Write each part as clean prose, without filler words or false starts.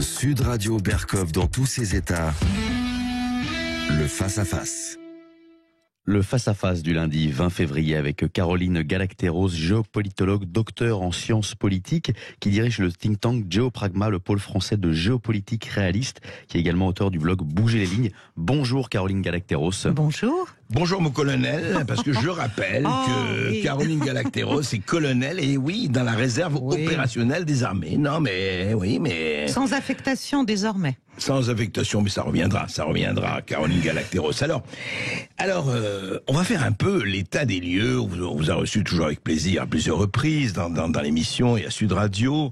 Sud Radio Berkov dans tous ses états. Le face-à-face. Le face-à-face du lundi 20 février avec Caroline Galacteros, géopolitologue, docteur en sciences politiques, qui dirige le think tank Géopragma, le pôle français de géopolitique réaliste, qui est également auteur du blog Bouger les lignes. Bonjour Caroline Galacteros. Bonjour. Bonjour mon colonel, parce que je rappelle que oui. Caroline Galacteros est colonel, et oui, dans la réserve opérationnelle des armées. Non mais, oui, mais... Sans affectation désormais. Sans affectation, mais ça reviendra, Caroline Galacteros. Alors, on va faire un peu l'état des lieux. On vous a reçu toujours avec plaisir à plusieurs reprises dans l'émission et à Sud Radio.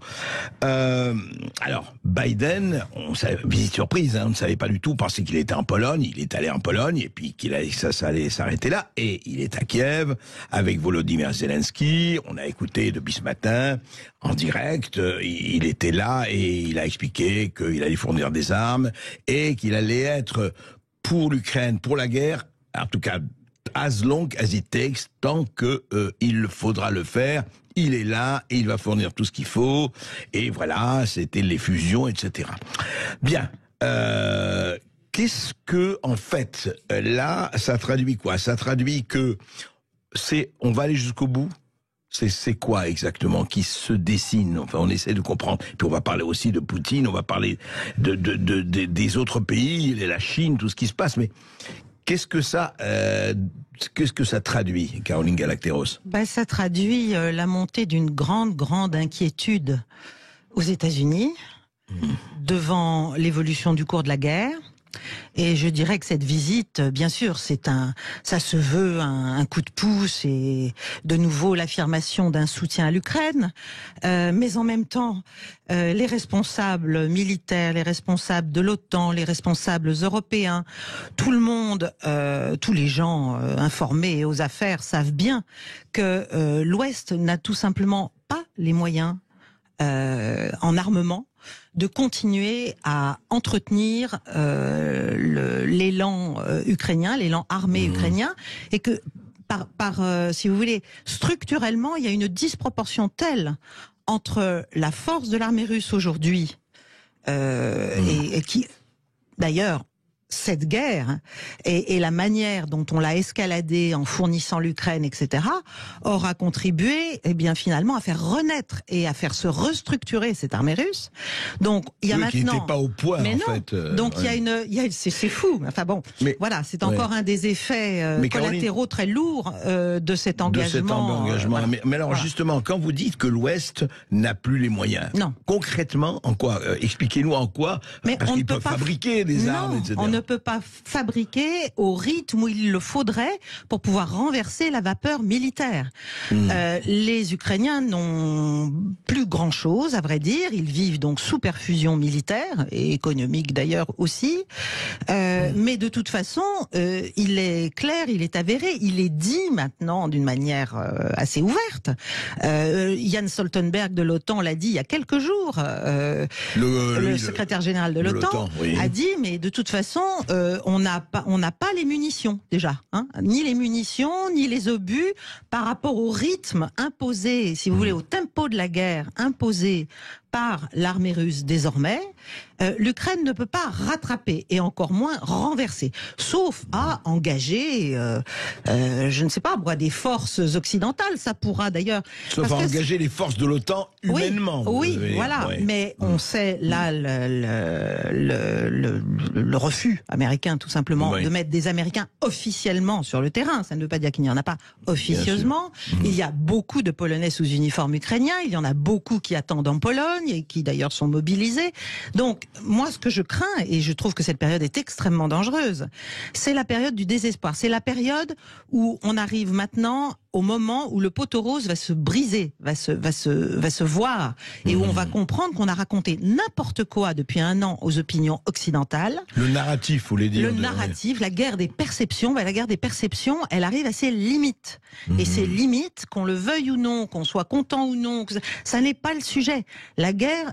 Alors, Biden, visite surprise, on ne savait pas du tout, on pensait qu'il était en Pologne, il est allé en Pologne, et puis ça allait s'arrêter là, et il est à Kiev, avec Volodymyr Zelensky. On a écouté depuis ce matin, en direct, il était là, et il a expliqué qu'il allait fournir des armes, et qu'il allait être pour l'Ukraine, pour la guerre, en tout cas, as long as it takes, tant que il faudra le faire. Il est là, et il va fournir tout ce qu'il faut, et voilà, c'était les fusions, etc. Bien, qu'est-ce que, en fait, là, ça traduit quoi? Ça traduit que on va aller jusqu'au bout? C'est quoi exactement qui se dessine? Enfin, on essaie de comprendre. Puis on va parler aussi de Poutine, on va parler des autres pays, la Chine, tout ce qui se passe. Mais qu'est-ce que ça traduit, Caroline Galacteros? Ça traduit la montée d'une grande inquiétude aux États-Unis devant l'évolution du cours de la guerre. Et je dirais que cette visite, bien sûr, ça se veut un coup de pouce et de nouveau l'affirmation d'un soutien à l'Ukraine. Mais en même temps, les responsables militaires, les responsables de l'OTAN, les responsables européens, tout le monde, tous les gens informés et aux affaires savent bien que l'Ouest n'a tout simplement pas les moyens en armement de continuer à entretenir l'élan ukrainien, l'élan armé ukrainien, et que si vous voulez, structurellement, il y a une disproportion telle entre la force de l'armée russe aujourd'hui et qui, d'ailleurs, cette guerre et la manière dont on l'a escaladée en fournissant l'Ukraine, etc., aura contribué, finalement, à faire renaître et à faire se restructurer cette armée russe. Donc, il y a maintenant. Qui n'était pas au point, mais en non. fait. Donc, c'est fou. Enfin bon, voilà, c'est encore un des effets collatéraux très lourds de cet engagement. Voilà. Mais alors, justement, quand vous dites que l'Ouest n'a plus les moyens, concrètement, en quoi? Expliquez-nous en quoi. Parce qu'ils peuvent fabriquer des armes, etc. On ne peut pas fabriquer au rythme où il le faudrait pour pouvoir renverser la vapeur militaire. Les Ukrainiens n'ont plus grand-chose, à vrai dire. Ils vivent donc sous perfusion militaire et économique d'ailleurs aussi. Mais de toute façon, il est clair, il est avéré, il est dit maintenant d'une manière assez ouverte. Jens Stoltenberg de l'OTAN l'a dit il y a quelques jours. Le secrétaire général de l'OTAN a dit, mais de toute façon, on n'a pas les munitions déjà, ni les munitions, ni les obus par rapport au rythme imposé, si vous voulez, au tempo de la guerre imposé par l'armée russe désormais. L'Ukraine ne peut pas rattraper et encore moins renverser, sauf à engager, je ne sais pas, des forces occidentales. Ça pourra d'ailleurs. Sauf à engager les forces de l'OTAN humainement. Oui, voilà. Mais on sait là le refus américain, tout simplement, de mettre des Américains officiellement sur le terrain. Ça ne veut pas dire qu'il n'y en a pas officieusement. Il y a beaucoup de Polonais sous uniforme ukrainien. Il y en a beaucoup qui attendent en Pologne et qui d'ailleurs sont mobilisés. Donc, moi, ce que je crains, et je trouve que cette période est extrêmement dangereuse, c'est la période du désespoir. C'est la période où on arrive maintenant au moment où le poteau rose va se briser, va se voir, et où on va comprendre qu'on a raconté n'importe quoi depuis un an aux opinions occidentales. Le narratif, vous voulez dire? Le narratif, la guerre des perceptions. La guerre des perceptions, elle arrive à ses limites. Et ces limites, qu'on le veuille ou non, qu'on soit content ou non, ça n'est pas le sujet. La guerre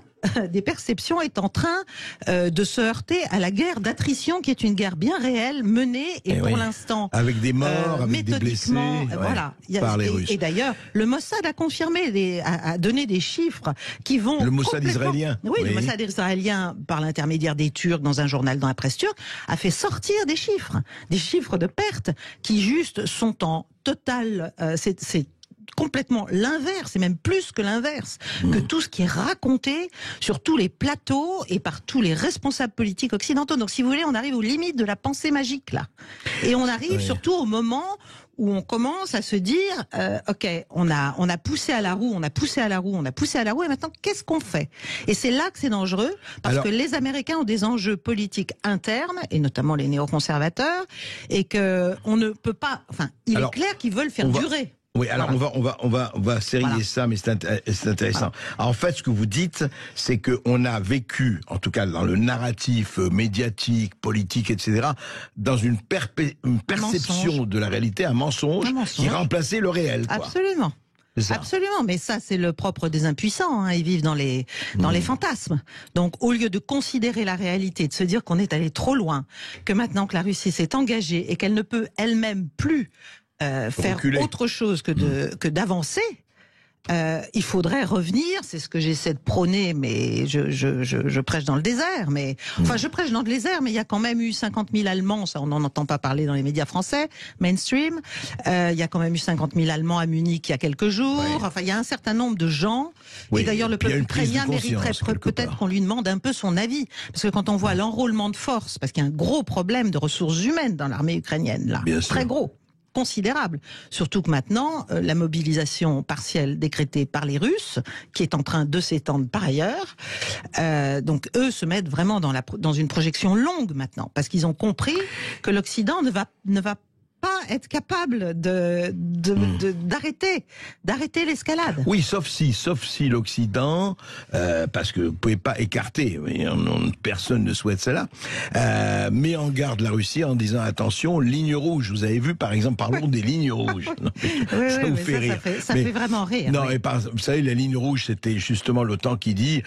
des perceptions est en train de se heurter à la guerre d'attrition, qui est une guerre bien réelle, menée et pour l'instant avec des morts, avec des blessés, voilà. Par les Russes. Et d'ailleurs, le Mossad a confirmé, a donné des chiffres qui vont... Le Mossad israélien. Oui, le Mossad israélien, par l'intermédiaire des Turcs, dans un journal dans la presse turque, a fait sortir des chiffres de pertes qui juste sont en total... c'est complètement l'inverse, et même plus que l'inverse, que tout ce qui est raconté sur tous les plateaux et par tous les responsables politiques occidentaux. Donc si vous voulez, on arrive aux limites de la pensée magique là. Et on arrive surtout au moment où on commence à se dire, ok, on a poussé à la roue, et maintenant qu'est-ce qu'on fait? Et c'est là que c'est dangereux, parce que les Américains ont des enjeux politiques internes, et notamment les néoconservateurs, et que on ne peut pas, enfin, il est clair qu'ils veulent faire durer. Oui, alors on va serrer ça, mais c'est intéressant. Alors, en fait, ce que vous dites, c'est que on a vécu, en tout cas dans le narratif médiatique, politique, etc., dans une perception de la réalité, un mensonge qui remplaçait le réel. Quoi. Absolument. Absolument, mais ça c'est le propre des impuissants, hein. Ils vivent dans les fantasmes. Donc au lieu de considérer la réalité, de se dire qu'on est allé trop loin, que maintenant que la Russie s'est engagée et qu'elle ne peut elle-même plus faire autre chose que d'avancer, il faudrait revenir, c'est ce que j'essaie de prôner, mais je prêche dans le désert, mais enfin je prêche dans le désert, mais il y a quand même eu 50 000 Allemands, ça on n'en entend pas parler dans les médias français, mainstream, il y a quand même eu 50 000 Allemands à Munich il y a quelques jours, enfin il y a un certain nombre de gens, et d'ailleurs le peuple ukrainien mériterait peut-être qu'on lui demande un peu son avis, parce que quand on voit l'enrôlement de force, parce qu'il y a un gros problème de ressources humaines dans l'armée ukrainienne là, très gros, considérable. Surtout que maintenant, la mobilisation partielle décrétée par les Russes, qui est en train de s'étendre par ailleurs, donc eux se mettent vraiment dans une projection longue maintenant, parce qu'ils ont compris que l'Occident ne va pas être capable d'arrêter l'escalade. Oui, sauf si l'Occident, parce que vous pouvez pas écarter, personne ne souhaite cela, met en garde la Russie en disant attention, ligne rouge. Vous avez vu, par exemple, parlons des lignes rouges. Non, ça vous fait rire. Ça fait vraiment rire. Non, vous savez, la ligne rouge, c'était justement l'OTAN qui dit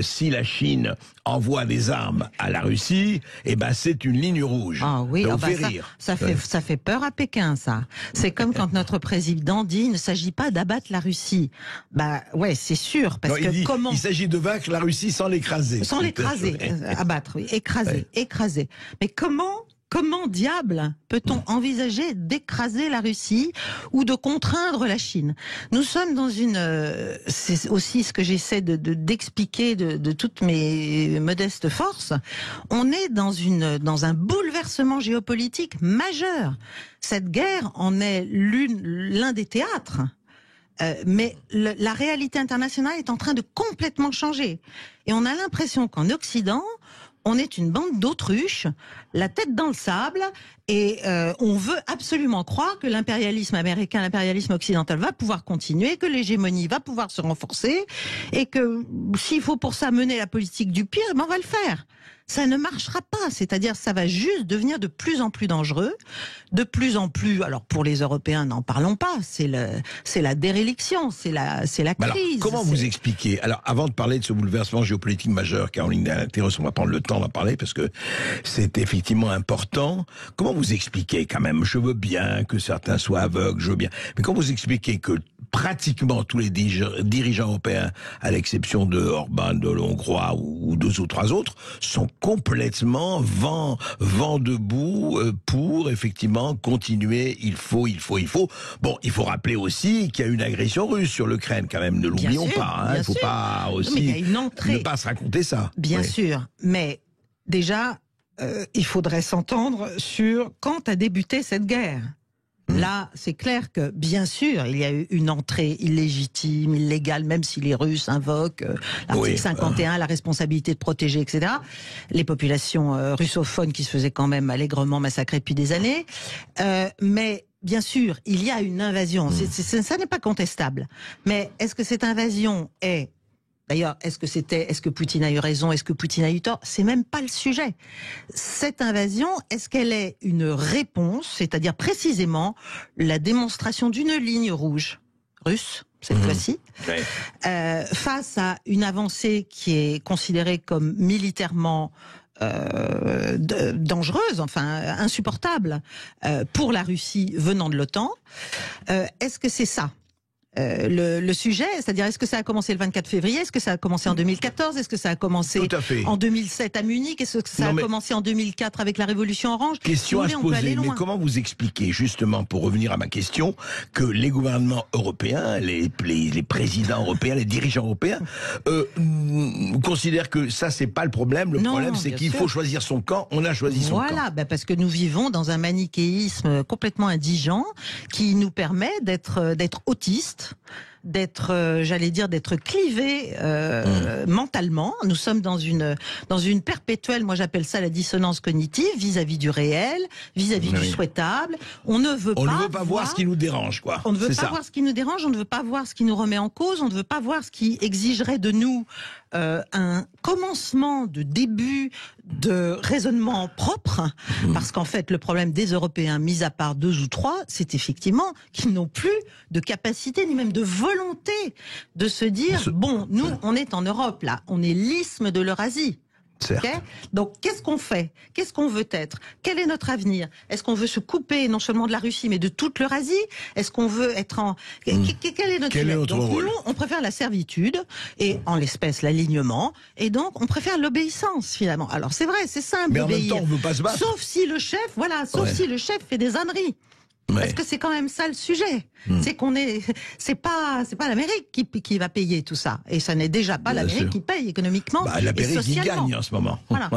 si la Chine envoie des armes à la Russie, eh ben c'est une ligne rouge. Ah oui, ça vous fait rire. Ça fait peur à Pékin, ça. C'est comme quand notre président dit il ne s'agit pas d'abattre la Russie. Bah ouais, c'est sûr, parce que il s'agit de vaincre la Russie sans l'écraser. Sans l'écraser, abattre, oui, écraser. Mais comment diable peut-on envisager d'écraser la Russie ou de contraindre la Chine? Nous sommes dans c'est aussi ce que j'essaie d'expliquer de toutes mes modestes forces. On est dans un bouleversement géopolitique majeur. Cette guerre en est l'un des théâtres. Mais la réalité internationale est en train de complètement changer. Et on a l'impression qu'en Occident, on est une bande d'autruches, la tête dans le sable, et on veut absolument croire que l'impérialisme américain, l'impérialisme occidental va pouvoir continuer, que l'hégémonie va pouvoir se renforcer, et que s'il faut pour ça mener la politique du pire, ben on va le faire. Ça ne marchera pas, c'est-à-dire ça va juste devenir de plus en plus dangereux, de plus en plus, alors pour les Européens, n'en parlons pas, c'est la déréliction, c'est la crise. Alors, comment vous expliquez, alors avant de parler de ce bouleversement géopolitique majeur, Caroline Galacteros, on va prendre le temps d'en parler parce que c'est effectivement important, comment vous expliquez quand même, je veux bien que certains soient aveugles, je veux bien, mais comment vous expliquez que pratiquement tous les dirigeants européens, à l'exception de Orban, de l'Hongrois ou deux ou trois autres, sont complètement vent debout pour effectivement continuer. Il faut. Bon, il faut rappeler aussi qu'il y a une agression russe sur l'Ukraine quand même. Ne l'oublions pas. Il ne faut pas aussi ne pas se raconter ça. Bien sûr, mais déjà, il faudrait s'entendre sur quand a débuté cette guerre. Là, c'est clair que, bien sûr, il y a eu une entrée illégitime, illégale, même si les Russes invoquent l'article 51, la responsabilité de protéger, etc. Les populations russophones qui se faisaient quand même allègrement massacrer depuis des années. Mais, bien sûr, il y a une invasion. Ça n'est pas contestable. Mais est-ce que cette invasion est... D'ailleurs, est-ce que Poutine a eu raison, est-ce que Poutine a eu tort? C'est même pas le sujet. Cette invasion, est-ce qu'elle est une réponse, c'est-à-dire précisément la démonstration d'une ligne rouge russe? cette fois-ci, Ouais. face à une avancée qui est considérée comme militairement dangereuse, enfin insupportable pour la Russie venant de l'OTAN. Est-ce que c'est ça le sujet, c'est-à-dire est-ce que ça a commencé le 24 février, est-ce que ça a commencé en 2014, est-ce que ça a commencé en 2007 à Munich, est-ce que ça a commencé en 2004 avec la Révolution Orange? Question à se poser, mais comment vous expliquez, justement, pour revenir à ma question, que les gouvernements européens, les présidents européens, les dirigeants européens, considèrent que ça, c'est pas le problème, le problème, c'est qu'il faut choisir son camp, on a choisi son camp. Voilà, parce que nous vivons dans un manichéisme complètement indigent qui nous permet d'être autistes, d'être, j'allais dire, d'être clivés mentalement. Nous sommes dans une perpétuelle, moi j'appelle ça la dissonance cognitive, vis-à-vis du réel, vis-à-vis du souhaitable. On ne veut pas voir ce qui nous dérange, quoi. On ne veut pas voir ce qui nous dérange, on ne veut pas voir ce qui nous remet en cause, on ne veut pas voir ce qui exigerait de nous un commencement de début de raisonnement propre, parce qu'en fait le problème des Européens, mis à part 2 ou 3, c'est effectivement qu'ils n'ont plus de capacité ni même de volonté de se dire bon, nous on est en Europe là, on est l'isthme de l'Eurasie. Okay, donc qu'est-ce qu'on fait? Qu'est-ce qu'on veut être? Quel est notre avenir? Est-ce qu'on veut se couper non seulement de la Russie mais de toute l'Eurasie? Est-ce qu'on veut être en... Quel est notre rôle? Nous, on préfère la servitude et en l'espèce l'alignement, et donc on préfère l'obéissance finalement. Alors c'est vrai, c'est simple. Mais en même temps, on veut pas se battre. Sauf si le chef, si le chef fait des âneries. Parce que c'est quand même ça le sujet. C'est qu'on c'est pas l'Amérique qui va payer tout ça. Et ça n'est déjà pas l'Amérique qui paye économiquement. L'Amérique qui gagne en ce moment. Voilà.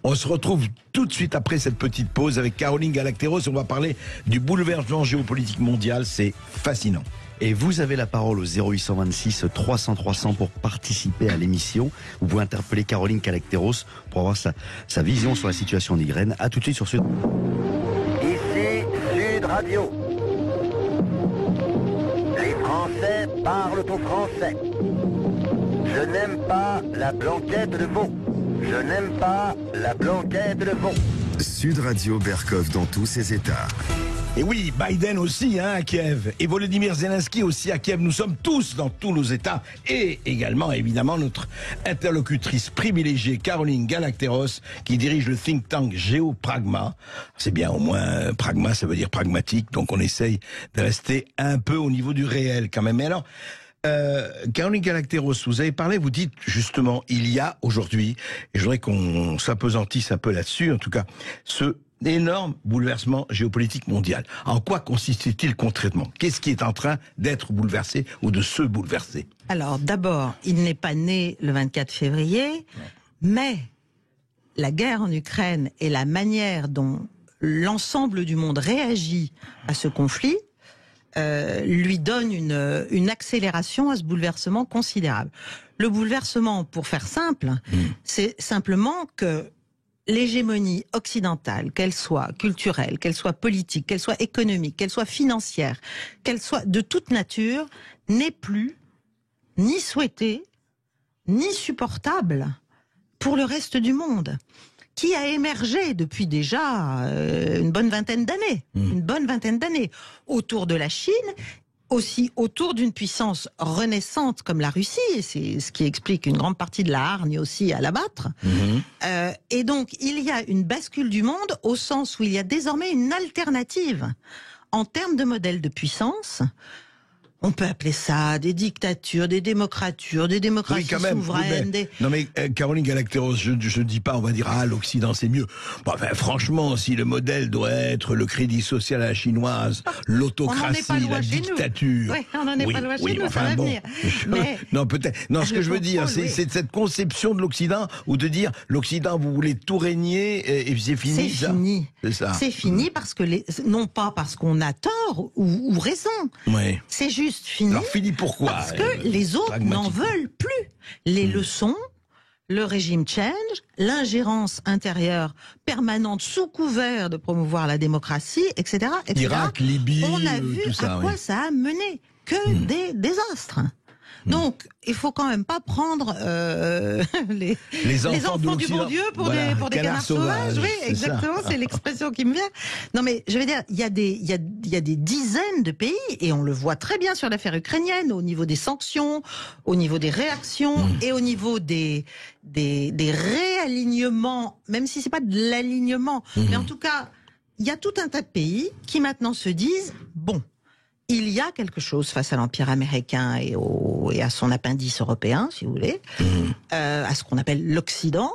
On se retrouve tout de suite après cette petite pause avec Caroline Galacteros. On va parler du bouleversement géopolitique mondial. C'est fascinant. Et vous avez la parole au 0826 300 300 pour participer à l'émission. Vous pouvez interpeller Caroline Galacteros pour avoir sa vision sur la situation en Ukraine. À tout de suite sur Sud. Radio. Les Français parlent au français. Je n'aime pas la blanquette de veau. Je n'aime pas la blanquette de veau. Sud Radio Berkov dans tous ses états. Et oui, Biden aussi à Kiev, et Volodymyr Zelensky aussi à Kiev. Nous sommes tous dans tous nos États, et également évidemment notre interlocutrice privilégiée Caroline Galacteros, qui dirige le think tank Géopragma. C'est bien, au moins pragma, ça veut dire pragmatique, donc on essaye de rester un peu au niveau du réel quand même. Mais alors, Caroline Galacteros, vous avez parlé, vous dites justement, il y a aujourd'hui, et je voudrais qu'on s'apesantisse un peu là-dessus, en tout cas, ce énorme bouleversement géopolitique mondial. En quoi consiste-t-il concrètement? Qu'est-ce qui est en train d'être bouleversé ou de se bouleverser? Alors d'abord, il n'est pas né le 24 février, mais la guerre en Ukraine et la manière dont l'ensemble du monde réagit à ce conflit lui donne une accélération à ce bouleversement considérable. Le bouleversement, pour faire simple, c'est simplement que l'hégémonie occidentale, qu'elle soit culturelle, qu'elle soit politique, qu'elle soit économique, qu'elle soit financière, qu'elle soit de toute nature, n'est plus ni souhaitée, ni supportable pour le reste du monde, qui a émergé depuis déjà une bonne vingtaine d'années, autour de la Chine, aussi autour d'une puissance renaissante comme la Russie, et c'est ce qui explique une grande partie de la hargne aussi à l'abattre. Et donc, il y a une bascule du monde au sens où il y a désormais une alternative en termes de modèle de puissance. On peut appeler ça des dictatures, des démocratures, des démocraties souveraines. Oui, non mais Caroline Galacteros, je ne dis pas, on va dire l'Occident c'est mieux. Bon, enfin, franchement, si le modèle doit être le crédit social à la chinoise, l'autocratie, la dictature. Oui, on n'en est pas loin chez nous, ça va venir. Mais non, peut-être. Non, ce que je veux dire, c'est cette conception de l'Occident où de dire l'Occident, vous voulez tout régner et c'est fini. C'est fini. C'est ça. C'est fini parce que non pas parce qu'on a tort ou raison. Oui. C'est juste fini. Alors fini pourquoi? Parce que les autres n'en veulent plus. Les leçons, le régime change, l'ingérence intérieure permanente sous couvert de promouvoir la démocratie, etc. Irak, Libye, on a vu tout ça, à quoi ça a mené. Que des désastres. Donc, il faut quand même pas prendre les enfants du bon Dieu pour des canards sauvages. Oui, exactement, c'est l'expression qui me vient. Non, mais je veux dire, il y a des dizaines de pays, et on le voit très bien sur l'affaire ukrainienne, au niveau des sanctions, au niveau des réactions, et au niveau des réalignements, même si c'est pas de l'alignement, mais en tout cas, il y a tout un tas de pays qui maintenant se disent, bon, il y a quelque chose face à l'Empire américain et à son appendice européen, si vous voulez, à ce qu'on appelle l'Occident.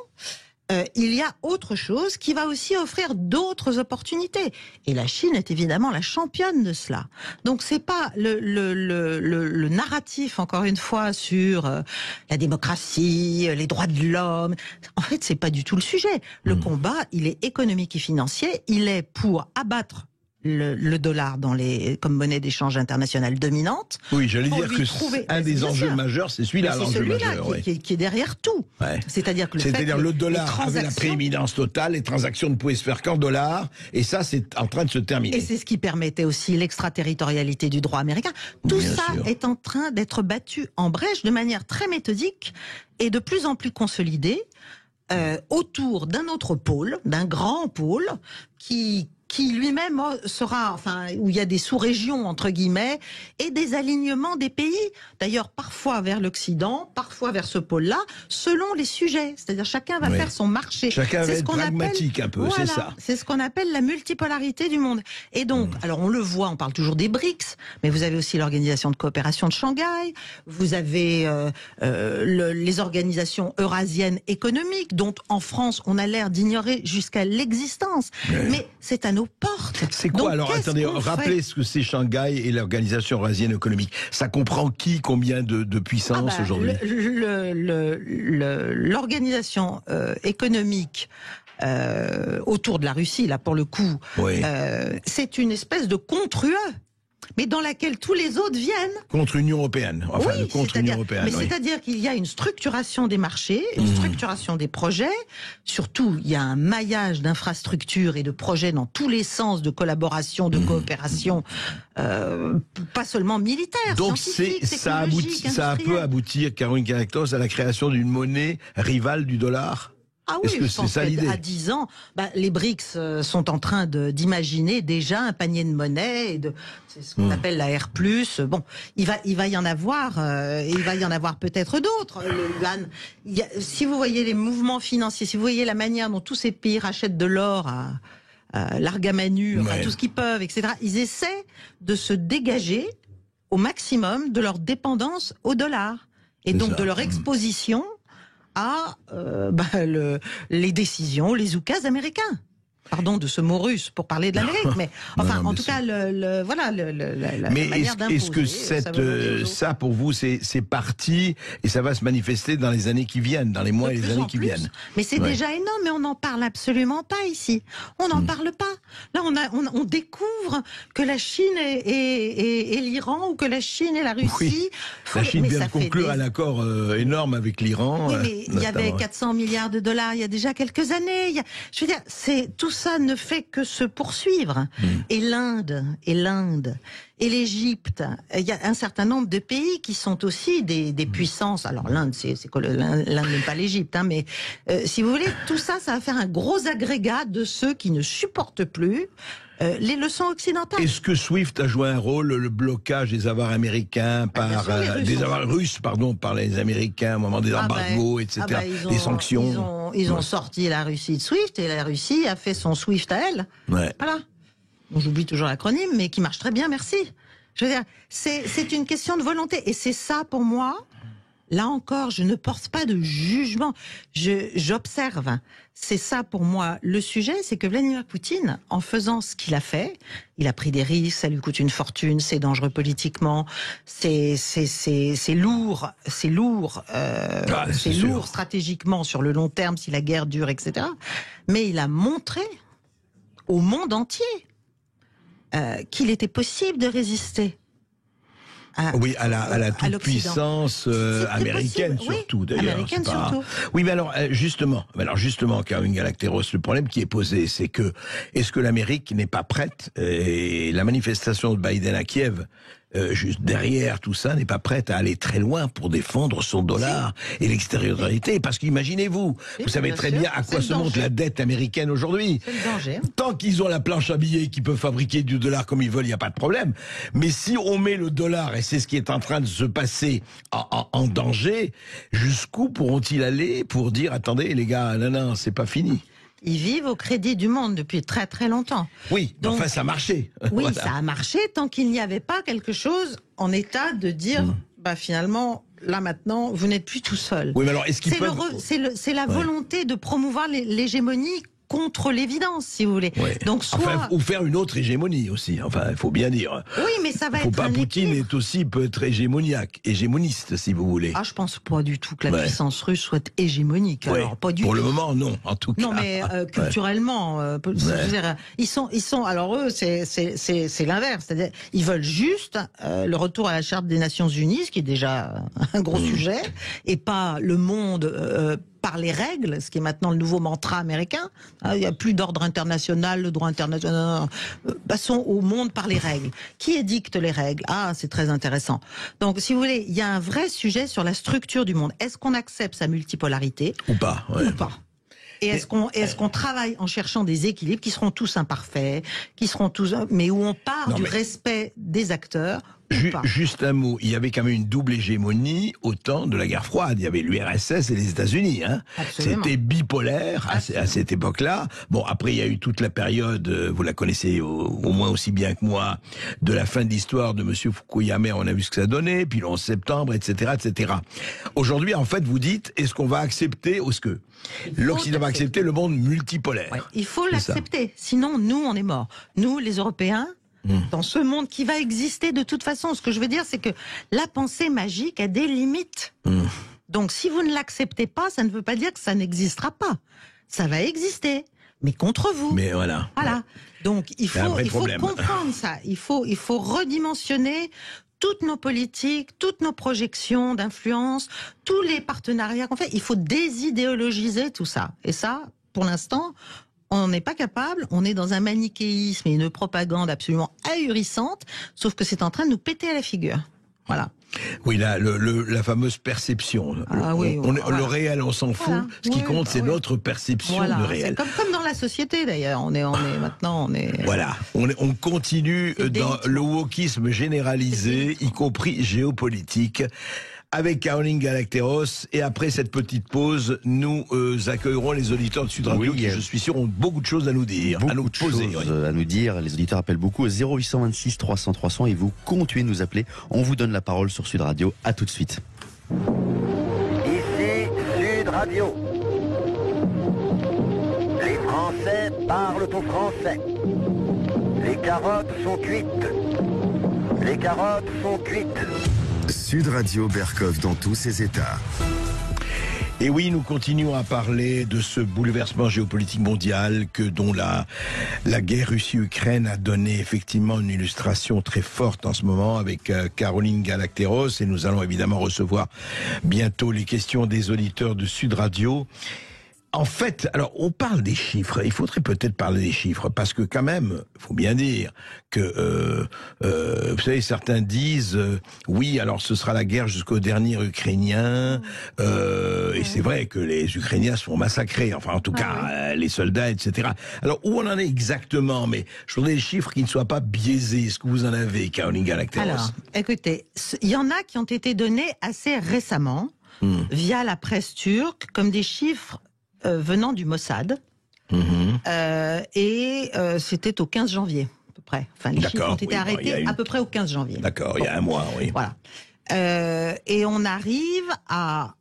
Il y a autre chose qui va aussi offrir d'autres opportunités. Et la Chine est évidemment la championne de cela. Donc c'est pas le narratif, encore une fois, sur la démocratie, les droits de l'homme. En fait, c'est pas du tout le sujet. Le combat, il est économique et financier. Il est pour abattre le dollar comme monnaie d'échange internationale dominante. Oui, j'allais dire que un des enjeux majeurs, c'est celui-là, l'enjeu majeur. Qui est derrière tout. Ouais. C'est-à-dire que le dollar avait la prééminence totale, les transactions ne pouvaient se faire qu'en dollars, et ça, c'est en train de se terminer. Et c'est ce qui permettait aussi l'extraterritorialité du droit américain. Tout ça est en train d'être battu en brèche de manière très méthodique et de plus en plus consolidée autour d'un autre pôle, d'un grand pôle qui lui-même sera, où il y a des sous-régions, entre guillemets, et des alignements des pays. D'ailleurs, parfois vers l'Occident, parfois vers ce pôle-là, selon les sujets. C'est-à-dire, chacun va faire son marché. Chacun va être pragmatique un peu, voilà, c'est ça. C'est ce qu'on appelle la multipolarité du monde. Et donc, alors on le voit, on parle toujours des BRICS, mais vous avez aussi l'Organisation de coopération de Shanghai, vous avez les organisations eurasiennes économiques, dont en France, on a l'air d'ignorer jusqu'à l'existence. Mais c'est à nos portes. C'est quoi? Donc, alors, attendez, rappelez ce que c'est Shanghai et l'Organisation eurasienne économique. Ça comprend qui, combien de puissance aujourd'hui? L'organisation économique autour de la Russie, là, pour le coup, c'est une espèce de contre-UE, mais dans laquelle tous les autres viennent. Contre l'Union européenne. Enfin, oui, contre l'Union européenne. Mais c'est-à-dire qu'il y a une structuration des marchés, une structuration des projets. Surtout, il y a un maillage d'infrastructures et de projets dans tous les sens de collaboration, de coopération, pas seulement militaire. Donc ça peut aboutir, Caroline Galacteros, à la création d'une monnaie rivale du dollar? Ah oui, je pense qu'à 10 ans, les BRICS sont en train d'imaginer déjà un panier de monnaie, c'est ce qu'on appelle la R+. Bon, il va y en avoir, peut-être d'autres. Le yuan. Si vous voyez les mouvements financiers, si vous voyez la manière dont tous ces pays rachètent de l'or à l'argamanu, à tout ce qu'ils peuvent, etc., ils essaient de se dégager au maximum de leur dépendance au dollar et donc de leur exposition à les décisions, les oukas américains. Pardon de ce mot russe pour parler de l'Amérique, mais enfin, en tout cas, la manière d'imposer. Est-ce que ça, pour vous, c'est parti et ça va se manifester dans les années qui viennent, dans les mois et les années qui viennent? Mais c'est déjà énorme, mais on n'en parle absolument pas ici. On n'en parle pas. Là, on découvre que la Chine et l'Iran, ou que la Chine et la Russie... Oui. La Chine vient de conclure un accord énorme avec l'Iran. Oui, mais il y avait 400 milliards de dollars il y a déjà quelques années. Je veux dire, tout ça ne fait que se poursuivre. Et l'Inde, et l'Égypte, il y a un certain nombre de pays qui sont aussi des puissances. Alors l'Inde, l'Inde n'est pas l'Égypte, hein, mais si vous voulez, tout ça, ça va faire un gros agrégat de ceux qui ne supportent plus les leçons occidentales. Est-ce que SWIFT a joué un rôle, le blocage des avoirs américains des avoirs russes, par les Américains au moment des embargos, etc., des sanctions? Ils ont sorti la Russie de SWIFT et la Russie a fait son SWIFT à elle. Voilà. Bon, j'oublie toujours l'acronyme, mais qui marche très bien, merci. Je veux dire, c'est une question de volonté. Et c'est ça, pour moi, là encore, je ne porte pas de jugement. J'observe. C'est ça, pour moi, le sujet, c'est que Vladimir Poutine, en faisant ce qu'il a fait, il a pris des risques, ça lui coûte une fortune, c'est dangereux politiquement, c'est lourd, c'est lourd stratégiquement sur le long terme si la guerre dure, etc. Mais il a montré au monde entier qu'il était possible de résister. À la toute-puissance américaine, surtout, d'ailleurs. Américaine, surtout. Oui, mais alors, justement, Caroline Galacteros, le problème qui est posé, c'est que, est-ce que l'Amérique n'est pas prête, et la manifestation de Biden à Kiev juste derrière tout ça, n'est pas prête à aller très loin pour défendre son dollar et l'extériorité. Parce qu'imaginez-vous, vous savez très bien à quoi se monte la dette américaine aujourd'hui. C'est le danger. Tant qu'ils ont la planche à billets, qu'ils peuvent fabriquer du dollar comme ils veulent, il n'y a pas de problème. Mais si on met le dollar, et c'est ce qui est en train de se passer, en danger, jusqu'où pourront-ils aller pour dire, attendez les gars, non, c'est pas fini. Ils vivent au crédit du monde depuis très très longtemps. Oui, donc, enfin ça a marché. Oui, Voilà. ça a marché tant qu'il n'y avait pas quelque chose en état de dire, finalement, là maintenant, vous n'êtes plus tout seul. Oui, mais alors est-ce qu'ils peuvent... C'est la volonté de promouvoir l'hégémonie contre l'évidence, si vous voulez. Ouais. Donc soit... ou faire une autre hégémonie aussi, enfin, il faut bien dire. Oui, mais ça va Faut être pas un Poutine équilibre. peut être hégémoniste, si vous voulez. Ah, je pense pas du tout que la puissance russe soit hégémonique. Ouais. Alors, pas du Pour tout. le moment, non, en tout cas. Non, mais culturellement, je veux dire, ils sont. Alors eux, c'est l'inverse. C'est-à-dire, ils veulent juste le retour à la Charte des Nations Unies, ce qui est déjà un gros sujet, et pas le monde. Par les règles, ce qui est maintenant le nouveau mantra américain. Il n'y a plus d'ordre international, le droit international. Passons au monde par les règles. Qui édicte les règles? Ah, c'est très intéressant. Donc, si vous voulez, il y a un vrai sujet sur la structure du monde. Est-ce qu'on accepte sa multipolarité? Ou pas, Ou pas? Et est-ce qu'on travaille en cherchant des équilibres qui seront tous imparfaits, mais où on part du respect des acteurs? Juste un mot, il y avait quand même une double hégémonie au temps de la guerre froide. Il y avait l'URSS et les États-Unis. Hein. C'était bipolaire à cette époque-là. Bon, après, il y a eu toute la période, vous la connaissez au moins aussi bien que moi, de la fin de l'histoire de Monsieur Fukuyama. On a vu ce que ça donnait, puis le 11 septembre, etc., etc. Aujourd'hui, en fait, vous dites, est-ce qu'on va accepter, ou est-ce que l'Occident va accepter le monde multipolaire? Ouais, il faut l'accepter. Sinon, nous, on est morts. Nous, les Européens, dans ce monde qui va exister de toute façon. Ce que je veux dire, c'est que la pensée magique a des limites. Donc, si vous ne l'acceptez pas, ça ne veut pas dire que ça n'existera pas. Ça va exister, mais contre vous. Mais voilà. Voilà. Donc, il faut comprendre ça. Il faut redimensionner toutes nos politiques, toutes nos projections d'influence, tous les partenariats qu'on fait. Il faut désidéologiser tout ça. Et ça, pour l'instant, on n'est pas capable, on est dans un manichéisme et une propagande absolument ahurissante, sauf que c'est en train de nous péter à la figure. Voilà. Oui, là, la fameuse perception. Le réel, on s'en fout. Ce qui compte, c'est notre perception du réel. C'est comme dans la société, d'ailleurs. Maintenant. Voilà. On continue dans le wokisme généralisé, y compris géopolitique. Avec Caroline Galacteros, et après cette petite pause, nous accueillerons les auditeurs de Sud Radio qui, je suis sûr, ont beaucoup de choses à nous dire, à nous poser. À nous dire. Les auditeurs appellent beaucoup au 0826 300 300 et vous continuez de nous appeler. On vous donne la parole sur Sud Radio. À tout de suite. Ici Sud Radio. Les Français parlent au français. Les carottes sont cuites. Les carottes sont cuites. Sud Radio Berkov dans tous ses états. Et oui, nous continuons à parler de ce bouleversement géopolitique mondial dont la guerre Russie-Ukraine a donné effectivement une illustration très forte en ce moment avec Caroline Galacteros, et nous allons évidemment recevoir bientôt les questions des auditeurs de Sud Radio. En fait, alors on parle des chiffres, il faudrait peut-être parler des chiffres, parce que quand même, il faut bien dire que, vous savez, certains disent, oui, alors ce sera la guerre jusqu'au dernier Ukrainien, et c'est vrai que les Ukrainiens se font massacrer, enfin en tout cas, les soldats, etc. Alors où on en est exactement? Mais je voudrais des chiffres qui ne soient pas biaisés. Est-ce que vous en avez, Caroline Galacteros? Alors, écoutez, il y en a qui ont été donnés assez récemment, via la presse turque, comme des chiffres venant du Mossad, et c'était au 15 janvier à peu près. Enfin, les chiffres ont été arrêtés à peu près au 15 janvier. D'accord, il y a un mois, oui. Voilà. Et on arrive à,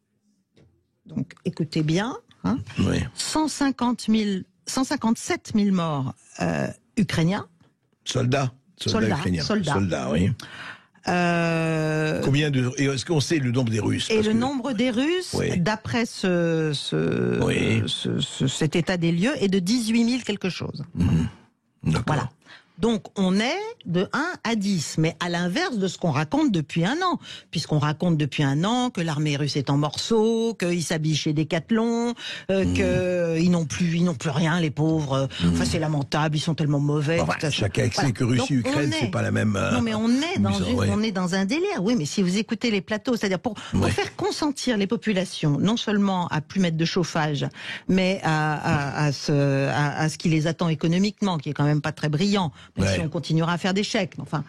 donc écoutez bien, 157 000 morts ukrainiens. Soldats ukrainiens. Soldats, oui. Combien de... Et est-ce qu'on sait le nombre des Russes? Et le nombre des Russes, d'après cet état des lieux, est de 18 000 quelque chose. D'accord. Voilà. Donc on est de 1 à 10, mais à l'inverse de ce qu'on raconte depuis un an, puisqu'on raconte depuis un an que l'armée russe est en morceaux, qu'ils s'habillent chez Decathlon, qu'ils n'ont plus rien, les pauvres. Enfin, c'est lamentable, ils sont tellement mauvais. Chacun sait que Russie-Ukraine, c'est pas la même. Non, mais on est dans un délire. Oui, mais si vous écoutez les plateaux, c'est-à-dire pour faire consentir les populations, non seulement à plus mettre de chauffage, mais à ce qui les attend économiquement, qui est quand même pas très brillant. Même si on continuera à faire des chèques, enfin,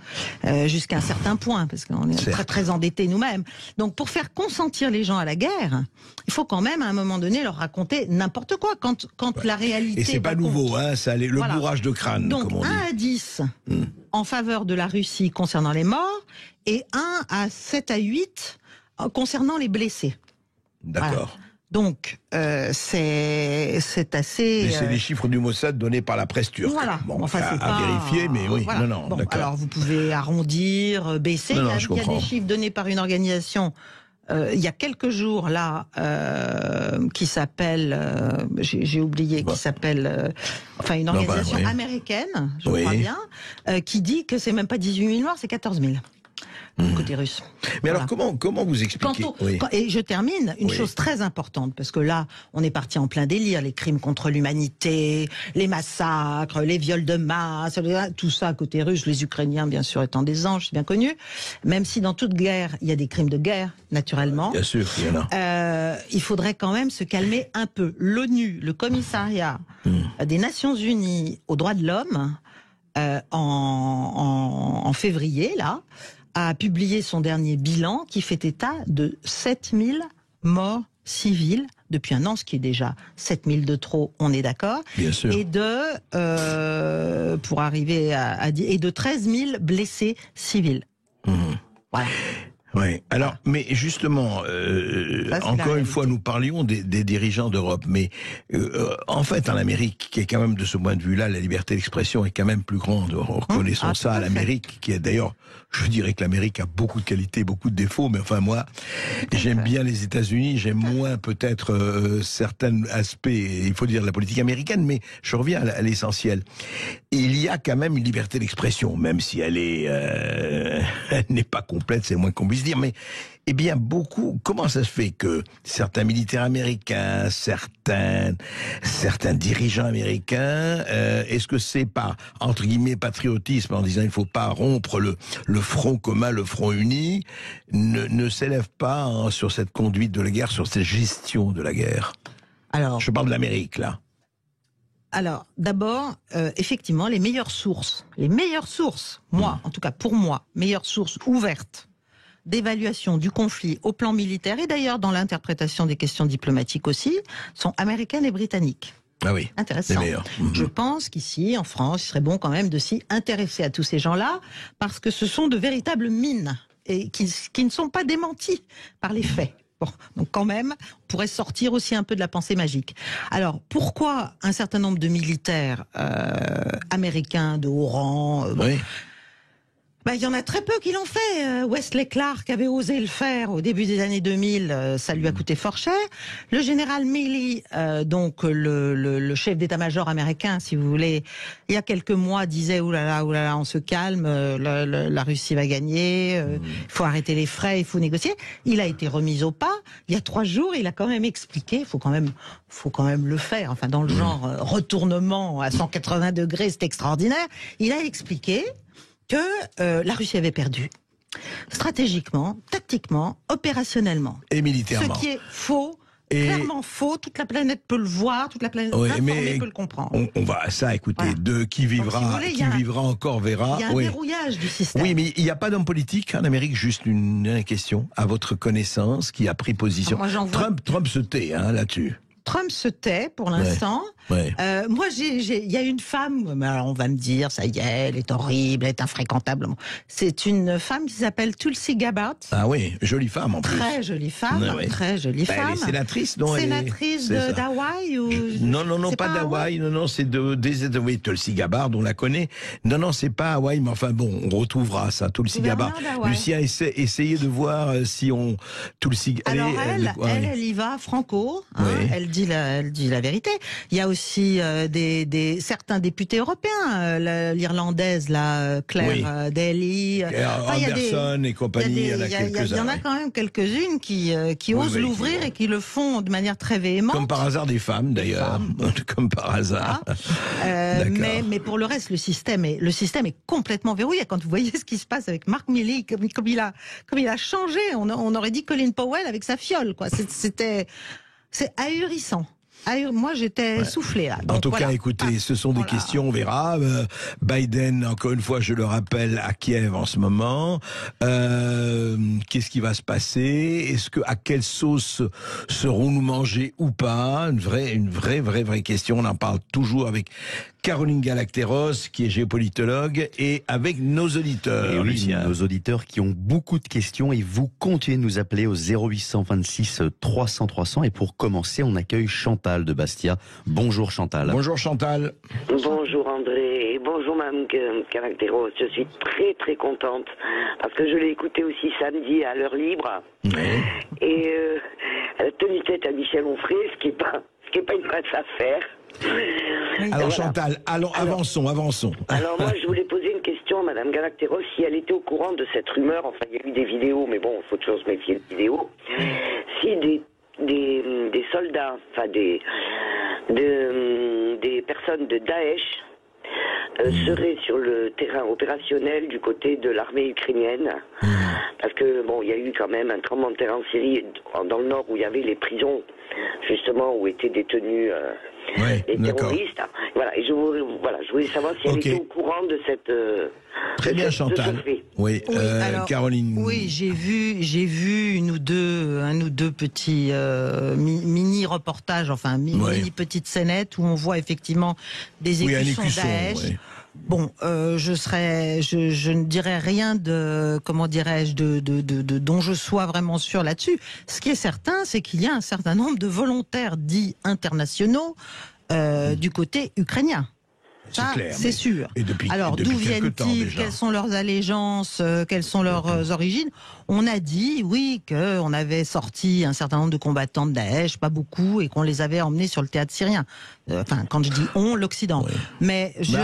jusqu'à un certain point, parce qu'on est très très endettés nous-mêmes. Donc, pour faire consentir les gens à la guerre, il faut quand même à un moment donné leur raconter n'importe quoi quand la réalité. Et c'est pas nouveau, hein, ça, le bourrage de crâne, donc, comme on dit. 1 à 10 en faveur de la Russie concernant les morts et 1 à 7 à 8 concernant les blessés. D'accord. Voilà. Donc, c'est assez... Mais c'est les chiffres du Mossad donnés par la presse turque. Voilà. Bon, enfin, à vérifier, mais oui. Voilà. Non, bon, d'accord. alors, vous pouvez arrondir, baisser. Il y a des chiffres donnés par une organisation il y a quelques jours, là, qui s'appelle... j'ai oublié, qui s'appelle... une organisation américaine, je crois bien, qui dit que c'est même pas 18 000 morts, c'est 14 000. Côté russe. Mais alors comment vous expliquez Et je termine, une chose très importante, parce que là, on est parti en plein délire, les crimes contre l'humanité, les massacres, les viols de masse, tout ça côté russe, les Ukrainiens bien sûr étant des anges, c'est bien connu, même si dans toute guerre, il y a des crimes de guerre, naturellement. Bien sûr, il y en a. Il faudrait quand même se calmer un peu. L'ONU, le commissariat des Nations Unies aux droits de l'homme, en février, là, a publié son dernier bilan qui fait état de 7000 morts civils depuis un an, ce qui est déjà 7000 de trop, on est d'accord. Bien sûr. Et pour arriver et de 13 000 blessés civils. Voilà. Oui, alors, mais justement, encore une fois, nous parlions des dirigeants d'Europe, mais en fait, en Amérique, qui est quand même de ce point de vue-là, la liberté d'expression est quand même plus grande. Reconnaissons ça à l'Amérique, qui est d'ailleurs, je dirais que l'Amérique a beaucoup de qualités, beaucoup de défauts, mais enfin moi, j'aime bien les États-Unis, j'aime moins peut-être certains aspects, il faut dire, de la politique américaine, mais je reviens à l'essentiel. Il y a quand même une liberté d'expression, même si elle n'est pas complète, c'est moins qu'on puisse dire, mais eh bien beaucoup, comment ça se fait que certains militaires américains, certains dirigeants américains, est-ce que c'est par, entre guillemets, patriotisme, en disant il ne faut pas rompre le front commun, le front uni, ne s'élèvent pas sur cette conduite de la guerre, sur cette gestion de la guerre? Alors, je parle de l'Amérique, là. Alors, d'abord, effectivement, les meilleures sources, moi, en tout cas pour moi, meilleures sources ouvertes d'évaluation du conflit au plan militaire et d'ailleurs dans l'interprétation des questions diplomatiques aussi, sont américaines et britanniques. Ah oui, intéressant. Je pense qu'ici, en France, il serait bon quand même de s'y intéresser à tous ces gens-là, parce que ce sont de véritables mines et qui ne sont pas démenties par les faits. Bon, donc quand même, on pourrait sortir aussi un peu de la pensée magique. Alors, pourquoi un certain nombre de militaires américains de haut rang il y en a très peu qui l'ont fait. Wesley Clark avait osé le faire au début des années 2000, ça lui a coûté fort cher. Le général Milley, donc le chef d'état-major américain, si vous voulez, il y a quelques mois disait oulala, on se calme, la Russie va gagner, il faut arrêter les frais, il faut négocier. Il a été remis au pas. Il y a 3 jours, il a quand même expliqué, faut quand même le faire, enfin dans le genre retournement à 180 degrés, c'est extraordinaire. Il a expliqué que la Russie avait perdu, stratégiquement, tactiquement, opérationnellement. Et militairement. Ce qui est faux, clairement faux, toute la planète peut le voir, toute la planète informée peut le comprendre. On va, ça, écoutez, de qui vivra, donc, si vous voulez, vivra encore verra. Il y a un verrouillage du système. Oui, mais il n'y a pas d'homme politique en Amérique, juste une question, à votre connaissance, qui a pris position. Trump se tait là-dessus. Trump se tait pour l'instant. Ouais. Moi, il y a une femme, mais alors on va me dire, ça y est, elle est horrible, elle est infréquentable. C'est une femme qui s'appelle Tulsi Gabbard. Ah oui, jolie femme en plus. Très jolie femme, très jolie femme. Elle est sénatrice, non? Sénatrice d'Hawaï ou... Non, pas d'Hawaï, non, c'est des États. Oui, Tulsi Gabbard, on la connaît. Non, c'est pas Hawaï, mais enfin bon, on retrouvera ça, Tulsi Gabbard. Lucien, essayez de voir si on... Tulsi... Alors elle y va franco, elle dit dit la vérité. Il y a aussi certains députés européens, l'Irlandaise, Claire Daly. Anderson et compagnie, il y en a quelques-uns. Il y en a quand même quelques-unes qui osent l'ouvrir et qui le font de manière très véhémente. Comme par hasard des femmes, d'ailleurs. Comme par hasard. Mais pour le reste, le système est complètement verrouillé. Quand vous voyez ce qui se passe avec Mark Milley, comme il a changé, on aurait dit Colin Powell avec sa fiole, quoi. C'est ahurissant. Moi, j'étais soufflé. Là. Donc, en tout cas, écoutez, ce sont des questions, on verra. Biden, encore une fois, je le rappelle, à Kiev en ce moment. Qu'est-ce qui va se passer? À quelle sauce serons-nous mangés ou pas? Une vraie question. On en parle toujours avec Caroline Galacteros, qui est géopolitologue, et avec nos auditeurs. Et oui, nos auditeurs qui ont beaucoup de questions, et vous continuez de nous appeler au 0826 300 300. Et pour commencer, on accueille Chantal de Bastia. Bonjour Chantal. Bonjour Chantal. Bonjour André, et bonjour Mme Galacteros. Je suis très très contente, parce que je l'ai écouté aussi samedi à l'heure libre. Oui. Et elle a tenu tête à Michel Onfray, ce qui est pas une mince affaire. Alors Chantal, avançons. Alors moi je voulais poser une question à Mme Galacteros, si elle était au courant de cette rumeur, enfin il y a eu des vidéos, mais bon, il faut toujours se méfier des vidéos, si des soldats, enfin des personnes de Daesh seraient sur le terrain opérationnel du côté de l'armée ukrainienne, parce que bon, il y a eu quand même un tremblement de terre en Syrie, dans le nord, où il y avait les prisons, justement, où étaient détenus les terroristes. Voilà, et je voulais savoir si elle était au courant de cette... Très bien, Chantal. Oui, alors, Caroline. Oui, j'ai vu un ou deux petits mini reportages, enfin mini petites scénettes où on voit effectivement des écussons Daesh. Oui. Bon, je ne dirais rien de, comment dirais-je, dont je sois vraiment sûr là-dessus. Ce qui est certain, c'est qu'il y a un certain nombre de volontaires dits internationaux du côté ukrainien. Ça, c'est sûr. Alors, d'où viennent-ils? Quelles sont leurs allégeances? Quelles sont leurs origines? On a dit, oui, qu'on avait sorti un certain nombre de combattants de Daesh, pas beaucoup, et qu'on les avait emmenés sur le théâtre syrien. Enfin, quand je dis on, l'Occident. Oui. Mais je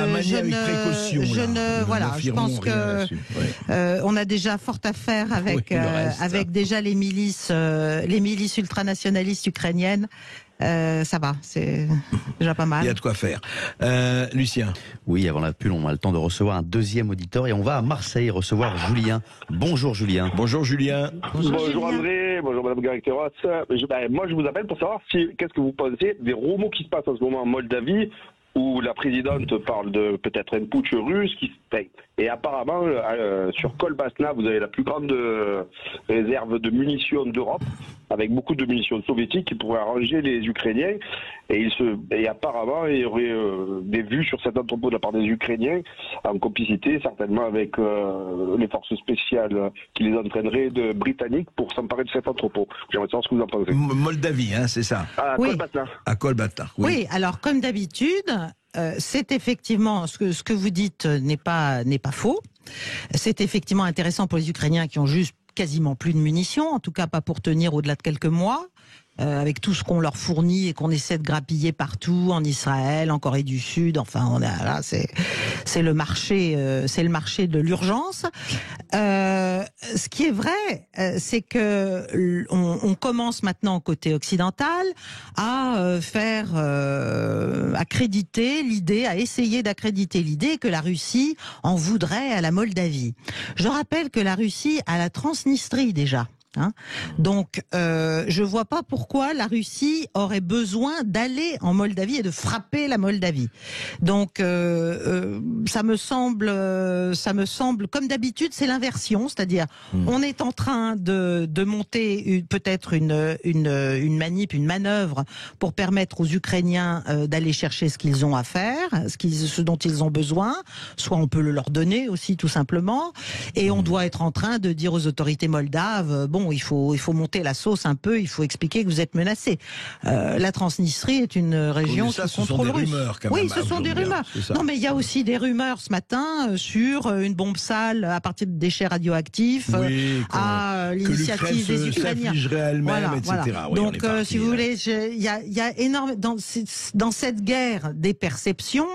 pense que on a déjà fort à faire avec déjà les milices ultranationalistes ukrainiennes. Ça va, c'est déjà pas mal. Il y a de quoi faire. Lucien. Oui, avant la pub, on a le temps de recevoir un deuxième auditeur et on va à Marseille recevoir Julien. Bonjour Julien. Bonjour Julien. Bonjour André, bonjour Mme Galacteros. Moi je vous appelle pour savoir qu'est-ce que vous pensez des remous qui se passent en ce moment en Moldavie, où la présidente parle de peut-être un putsch russe qui se paye. Et apparemment, sur Kolbasna, vous avez la plus grande réserve de munitions d'Europe, avec beaucoup de munitions soviétiques qui pourraient arranger les Ukrainiens. Et apparemment, il y aurait des vues sur cet entrepôt de la part des Ukrainiens, en complicité certainement avec les forces spéciales qui les entraîneraient de britanniques pour s'emparer de cet entrepôt. J'aimerais savoir ce que vous en pensez. Moldavie, hein, c'est ça? À Kolbasna. À Kolbasna, oui, alors comme d'habitude... c'est effectivement ce que vous dites n'est pas faux. C'est effectivement intéressant pour les Ukrainiens qui ont juste quasiment plus de munitions, en tout cas pas pour tenir au-delà de quelques mois. Avec tout ce qu'on leur fournit et qu'on essaie de grappiller partout en Israël, en Corée du Sud, enfin c'est le marché de l'urgence. Ce qui est vrai, c'est que on commence maintenant côté occidental à essayer d'accréditer l'idée que la Russie en voudrait à la Moldavie. Je rappelle que la Russie a la Transnistrie déjà. Donc, je vois pas pourquoi la Russie aurait besoin d'aller en Moldavie et de frapper la Moldavie. Donc, ça me semble, comme d'habitude, c'est l'inversion, c'est-à-dire, on est en train de monter peut-être une manœuvre pour permettre aux Ukrainiens d'aller chercher ce qu'ils ont à faire, ce dont ils ont besoin. Soit on peut le leur donner aussi, tout simplement, et on doit être en train de dire aux autorités moldaves, bon. bon, il faut monter la sauce un peu, il faut expliquer que vous êtes menacé. La Transnistrie est une région sous contrôle russe. Rumeurs, quand Oui, même, ce sont des rumeurs. Non, mais il y a aussi des rumeurs ce matin sur une bombe sale à partir de déchets radioactifs, à l'initiative des Ukrainiens. Elle-même, etc. Voilà. Oui, donc, si vous voulez, il y a énorme dans cette guerre des perceptions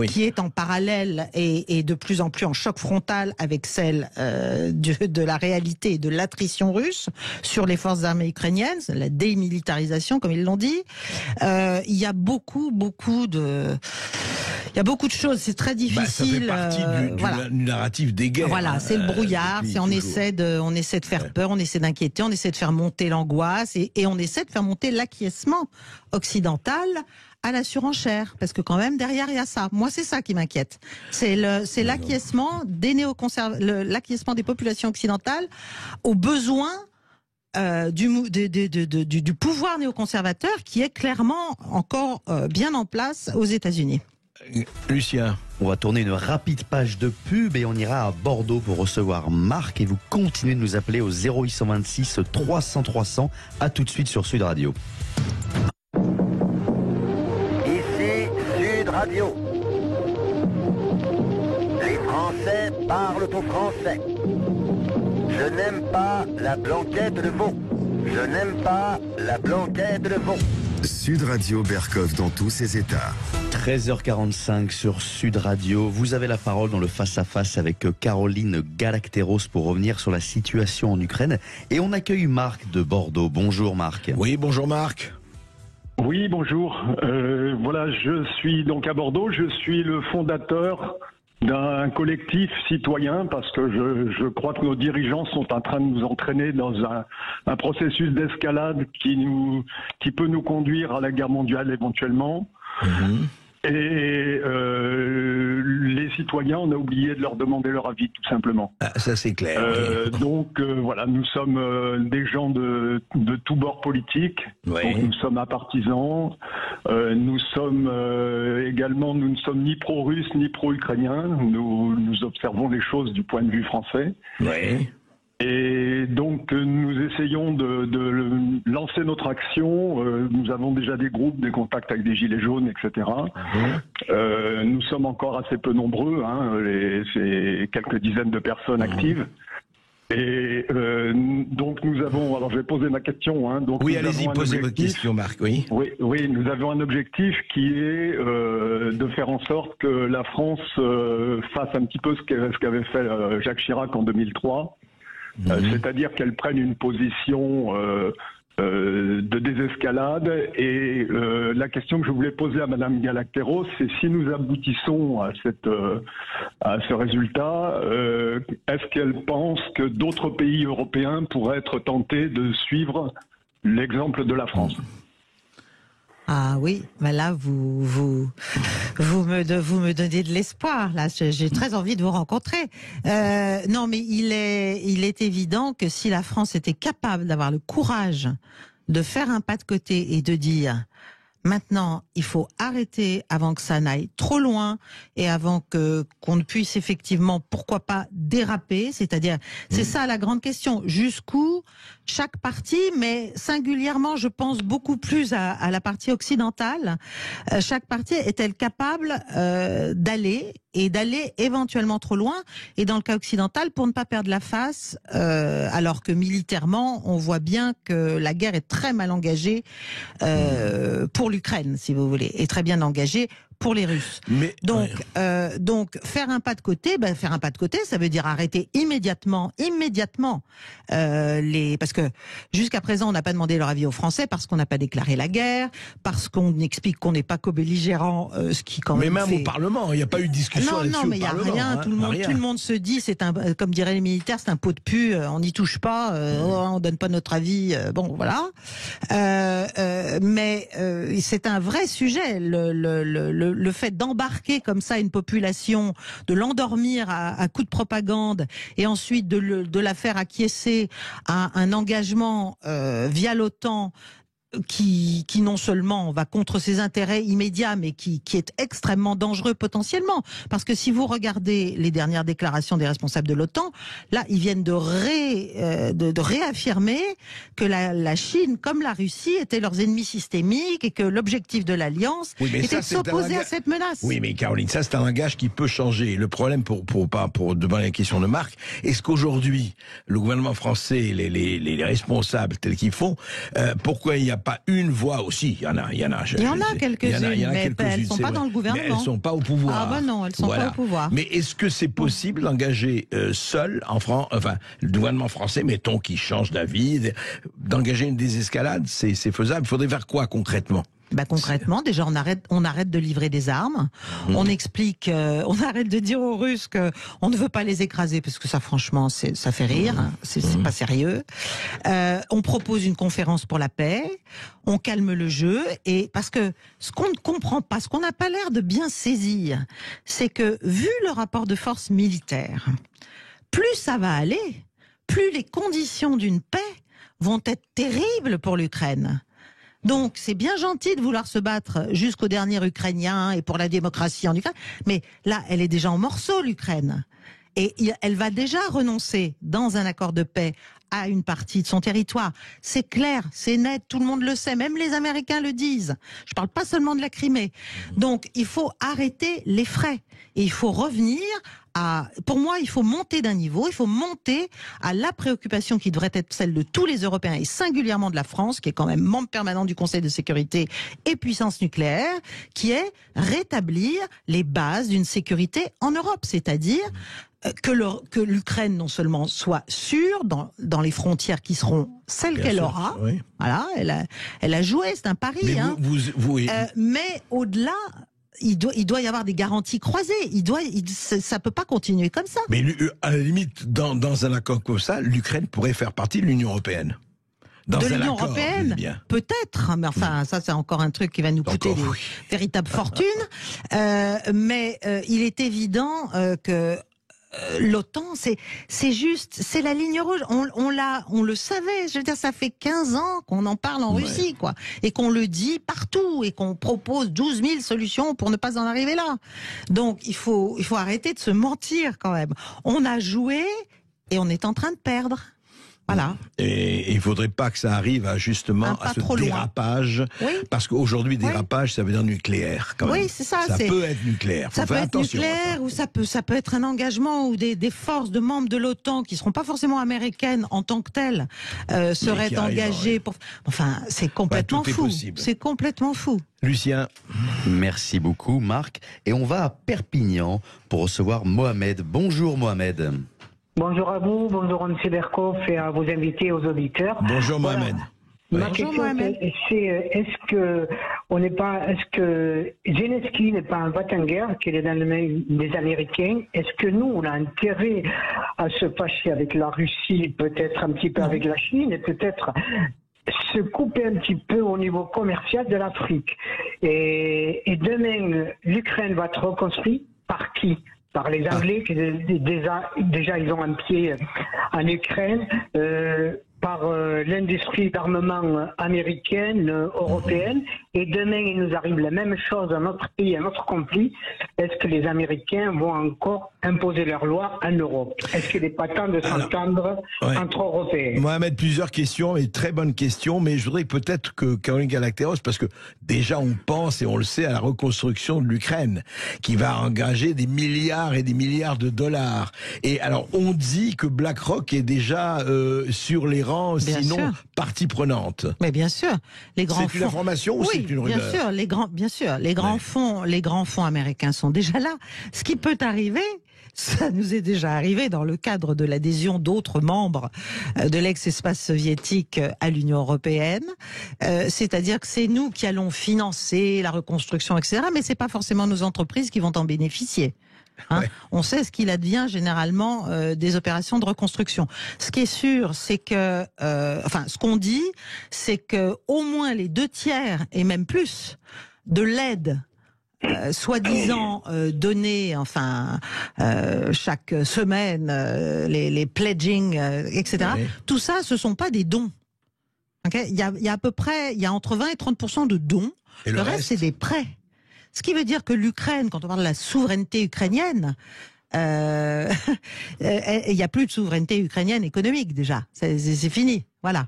qui est en parallèle et de plus en plus en choc frontal avec celle de la réalité et de l'attrition russe sur les forces armées ukrainiennes, la démilitarisation, comme ils l'ont dit. Il y a beaucoup de choses. C'est très difficile. Ça fait partie du narratif des guerres. Voilà, c'est le brouillard. On essaie de faire peur, on essaie d'inquiéter, on essaie de faire monter l'angoisse et on essaie de faire monter l'acquiescement occidental à la surenchère, parce que quand même derrière il y a ça. Moi, c'est ça qui m'inquiète. C'est l'acquiescement des l'acquiescement des populations occidentales aux besoins du pouvoir néoconservateur qui est clairement encore bien en place aux États-Unis. Lucien, on va tourner une rapide page de pub et on ira à Bordeaux pour recevoir Marc et vous continuez de nous appeler au 0826 300 300. À tout de suite sur Sud Radio. Ici Sud Radio. Les Français parlent au français. Je n'aime pas la blanquette de veau. Je n'aime pas la blanquette de veau. Sud Radio Berkov dans tous ses états. 13h45 sur Sud Radio. Vous avez la parole dans le face-à-face avec Caroline Galacteros pour revenir sur la situation en Ukraine. Et on accueille Marc de Bordeaux. Bonjour Marc. Oui, bonjour Marc. Oui, bonjour. Voilà, je suis donc à Bordeaux. Je suis le fondateur d'un collectif citoyen parce que je crois que nos dirigeants sont en train de nous entraîner dans un processus d'escalade qui peut nous conduire à la guerre mondiale éventuellement. Et les citoyens, on a oublié de leur demander leur avis, tout simplement. Ah, ça c'est clair. Donc voilà, nous sommes des gens de tous bords politiques. Oui. Donc nous sommes apartisans. Nous sommes également, nous ne sommes ni pro-russes ni pro-ukrainiens. Nous observons les choses du point de vue français. Oui. Et donc nous essayons de lancer notre action. Nous avons déjà des groupes, des contacts avec des gilets jaunes, etc. Nous sommes encore assez peu nombreux, c'est quelques dizaines de personnes actives. Et donc nous avons, alors je vais poser ma question. Donc oui, allez-y, posez votre question, Marc. Oui, nous avons un objectif qui est de faire en sorte que la France fasse un petit peu ce qu'avait fait Jacques Chirac en 2003. C'est-à-dire qu'elle prenne une position de désescalade. Et la question que je voulais poser à Madame Galacteros, c'est si nous aboutissons à ce résultat, est-ce qu'elle pense que d'autres pays européens pourraient être tentés de suivre l'exemple de la France ? Ah oui, ben là vous me donnez de l'espoir. Là, j'ai très envie de vous rencontrer. Non, mais il est évident que si la France était capable d'avoir le courage de faire un pas de côté et de dire maintenant, il faut arrêter avant que ça n'aille trop loin et avant qu'on ne puisse effectivement, pourquoi pas, déraper. C'est-à-dire, c'est ça la grande question. Jusqu'où chaque partie, mais singulièrement, je pense beaucoup plus à la partie occidentale, chaque partie est-elle capable d'aller éventuellement trop loin, et dans le cas occidental, pour ne pas perdre la face, alors que militairement, on voit bien que la guerre est très mal engagée pour l'Ukraine, si vous voulez, et très bien engagée pour les Russes. Donc faire un pas de côté, ça veut dire arrêter immédiatement parce que jusqu'à présent on n'a pas demandé leur avis aux Français parce qu'on n'a pas déclaré la guerre, parce qu'on explique qu'on n'est pas co-belligérant, ce qui quand même. Mais même au Parlement, il n'y a pas eu de discussion là-dessus. Non, mais il n'y a rien. Tout le monde se dit, comme diraient les militaires, c'est un pot de pu. On n'y touche pas. On donne pas notre avis. Bon, voilà. Mais c'est un vrai sujet. Le fait d'embarquer comme ça une population, de l'endormir à coups de propagande et ensuite de la faire acquiescer à un engagement via l'OTAN qui non seulement va contre ses intérêts immédiats, mais qui est extrêmement dangereux potentiellement. Parce que si vous regardez les dernières déclarations des responsables de l'OTAN, là, ils viennent de réaffirmer que la Chine, comme la Russie, étaient leurs ennemis systémiques et que l'objectif de l'Alliance était de s'opposer à cette menace. Oui, mais Caroline, ça c'est un langage qui peut changer. Le problème, pour devant la question de Marc, est-ce qu'aujourd'hui, le gouvernement français, les responsables tels qu'ils font, pourquoi il n'y a pas une voix aussi? Il y en a quelques-unes, mais elles ne sont pas dans le gouvernement. Mais elles ne sont pas au pouvoir. Ah ben non, elles ne sont pas au pouvoir. Mais est-ce que c'est possible d'engager seul, le gouvernement français, mettons, qui change d'avis, d'engager une désescalade? C'est faisable. Il faudrait faire quoi concrètement? Concrètement, déjà, on arrête de livrer des armes. On explique, on arrête de dire aux Russes qu'on ne veut pas les écraser, parce que ça, franchement, ça fait rire. C'est pas sérieux. On propose une conférence pour la paix. On calme le jeu. Et parce que ce qu'on ne comprend pas, ce qu'on n'a pas l'air de bien saisir, c'est que, vu le rapport de force militaire, plus ça va aller, plus les conditions d'une paix vont être terribles pour l'Ukraine. Donc, c'est bien gentil de vouloir se battre jusqu'au dernier Ukrainien et pour la démocratie en Ukraine, mais là, elle est déjà en morceaux, l'Ukraine. Et elle va déjà renoncer, dans un accord de paix, à une partie de son territoire. C'est clair, c'est net, tout le monde le sait, même les Américains le disent. Je ne parle pas seulement de la Crimée. Donc, il faut arrêter les frais. Et il faut revenir pour moi, il faut monter d'un niveau, il faut monter à la préoccupation qui devrait être celle de tous les Européens et singulièrement de la France, qui est quand même membre permanent du Conseil de sécurité et puissance nucléaire, qui est rétablir les bases d'une sécurité en Europe, c'est-à-dire que l'Ukraine non seulement soit sûre dans les frontières qui seront celles qu'elle aura, oui. Voilà, elle a joué, c'est un pari, mais mais au-delà. Il doit y avoir des garanties croisées. Ça peut pas continuer comme ça. Mais à la limite, dans un accord comme ça, l'Ukraine pourrait faire partie de l'Union européenne. De l'Union européenne, peut-être. Mais enfin, ça c'est encore un truc qui va nous coûter des véritables fortunes. Mais il est évident que l'OTAN, c'est juste, c'est la ligne rouge. On le savait. Je veux dire, ça fait 15 ans qu'on en parle en Russie, quoi, et qu'on le dit partout, et qu'on propose 12 000 solutions pour ne pas en arriver là. Donc, il faut arrêter de se mentir quand même. On a joué et on est en train de perdre. Voilà. Et il ne faudrait pas que ça arrive à ce dérapage, parce qu'aujourd'hui, dérapage, ça veut dire nucléaire. Quand même. Oui, c'est ça. Ça peut être nucléaire. Ça peut être nucléaire, ou ça peut être un engagement où des forces de membres de l'OTAN, qui ne seront pas forcément américaines en tant que telles, seraient engagées. Enfin, c'est complètement fou. C'est complètement fou. Lucien. Merci beaucoup, Marc. Et on va à Perpignan pour recevoir Mohamed. Bonjour, Mohamed. Bonjour à vous, bonjour M. Berkoff et à vos invités et aux auditeurs. Bonjour Mohamed. Ma question, c'est est-ce que Zelensky n'est pas un va-t-en-guerre, qu'il est dans les mains des Américains? Est-ce que nous, on a intérêt à se fâcher avec la Russie, peut-être un petit peu avec la Chine, et peut-être se couper un petit peu au niveau commercial de l'Afrique? Et demain, l'Ukraine va être reconstruite par qui? Par les Anglais, qui déjà ils ont un pied en Ukraine, par l'industrie d'armement américaine, européenne, et demain il nous arrive la même chose à notre pays, à notre conflit. Est-ce que les Américains vont encore imposer leurs lois en Europe? Est-ce qu'il n'est pas temps de s'entendre entre Européens? Mohamed, plusieurs questions, et très bonnes questions, mais je voudrais peut-être que Caroline Galacteros, parce que déjà on pense et on le sait à la reconstruction de l'Ukraine, qui va engager des milliards et des milliards de dollars. Et alors on dit que BlackRock est déjà sur les rangs, sinon partie prenante. Mais bien sûr, les grands fonds. C'est une information ou c'est une rumeur? Bien sûr, les grands fonds américains sont déjà là. Ce qui peut arriver, ça nous est déjà arrivé dans le cadre de l'adhésion d'autres membres de l'ex-espace soviétique à l'Union européenne. C'est-à-dire que c'est nous qui allons financer la reconstruction, etc. Mais c'est pas forcément nos entreprises qui vont en bénéficier. On sait ce qu'il advient généralement des opérations de reconstruction. Ce qui est sûr, c'est que, ce qu'on dit, c'est que au moins les 2/3 et même plus de l'aide soi-disant donnée, chaque semaine, les pledging, etc. Tout ça, ce sont pas des dons. Okay, il y a à peu près, il y a entre 20 et 30% de dons. Et le reste, c'est des prêts. Ce qui veut dire que l'Ukraine, quand on parle de la souveraineté ukrainienne, il n'y a plus de souveraineté ukrainienne économique déjà. C'est fini. Voilà.